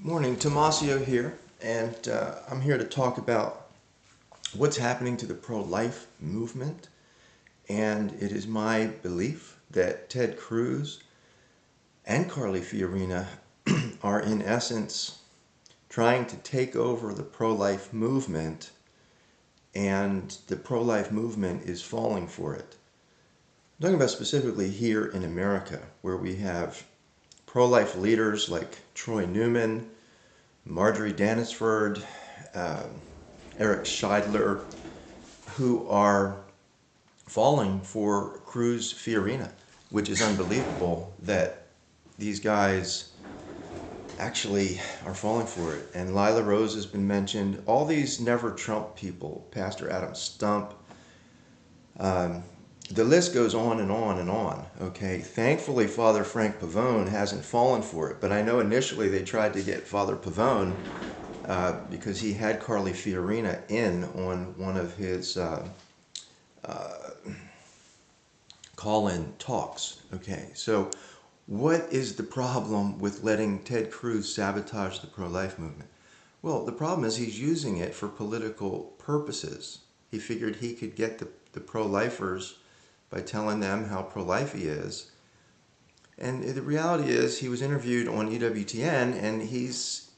Morning, Tomasio here, and I'm here to talk about what's happening to the pro-life movement. And it is my belief that Ted Cruz and Carly Fiorina are in essence trying to take over the pro-life movement, and the pro-life movement is falling for it. I'm talking about specifically here in America, where we have pro-life leaders like Troy Newman, Marjorie Danisford, Eric Scheidler, who are falling for Cruz Fiorina, which is unbelievable that these guys actually are falling for it. And Lila Rose has been mentioned. All these never Trump people, Pastor Adam Stump, the list goes on and on and on, okay? Thankfully, Father Frank Pavone hasn't fallen for it, but I know initially they tried to get Father Pavone because he had Carly Fiorina in on one of his call-in talks, okay? So what is the problem with letting Ted Cruz sabotage the pro-life movement? Well, the problem is he's using it for political purposes. He figured he could get the pro-lifers by telling them how pro-life he is. And the reality is he was interviewed on EWTN, and he's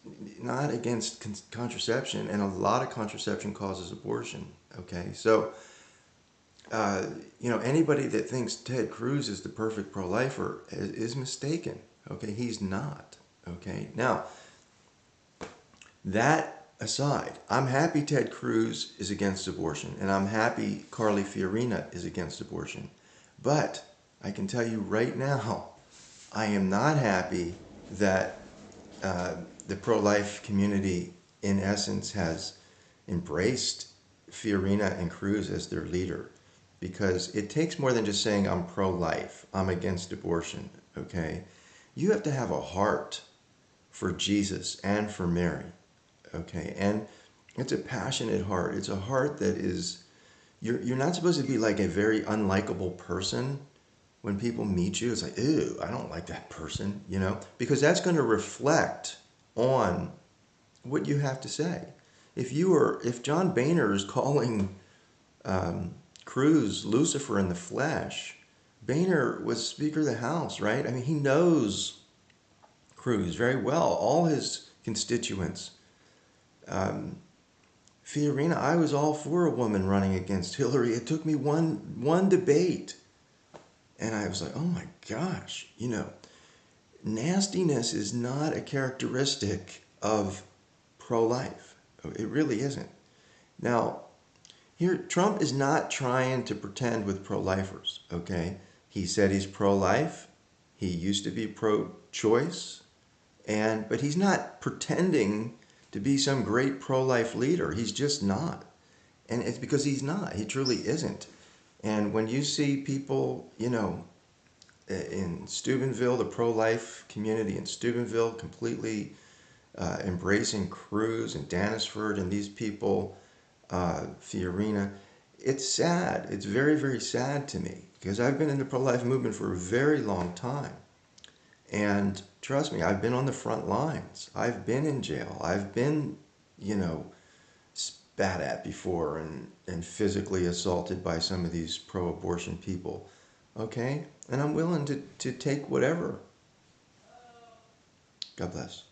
not against contraception, and a lot of contraception causes abortion, okay? So, anybody that thinks Ted Cruz is the perfect pro-lifer is mistaken, okay? He's not, okay? Now, that aside, I'm happy Ted Cruz is against abortion, and I'm happy Carly Fiorina is against abortion. But I can tell you right now, I am not happy that the pro-life community, in essence, has embraced Fiorina and Cruz as their leader. Because it takes more than just saying I'm pro-life, I'm against abortion, okay? You have to have a heart for Jesus and for Mary. Okay, and it's a passionate heart. It's a heart that is, you're not supposed to be like a very unlikable person. When people meet you, it's like, ew, I don't like that person, because that's going to reflect on what you have to say. If John Boehner is calling Cruz Lucifer in the flesh, Boehner was Speaker of the House, right? I mean, he knows Cruz very well, all his constituents. Fiorina, I was all for a woman running against Hillary. It took me one debate. And I was like, oh my gosh, nastiness is not a characteristic of pro-life. It really isn't. Now, here, Trump is not trying to pretend with pro-lifers, okay? He said he's pro-life. He used to be pro-choice. But he's not pretending to be some great pro-life leader. He's just not. And it's because he's not. He truly isn't. And when you see people, in Steubenville, the pro-life community in Steubenville completely embracing Cruz and Danisford and these people, Fiorina, it's sad. It's very, very sad to me because I've been in the pro-life movement for a very long time. And trust me, I've been on the front lines. I've been in jail. I've been, spat at before and physically assaulted by some of these pro-abortion people. Okay? And I'm willing to take whatever. God bless.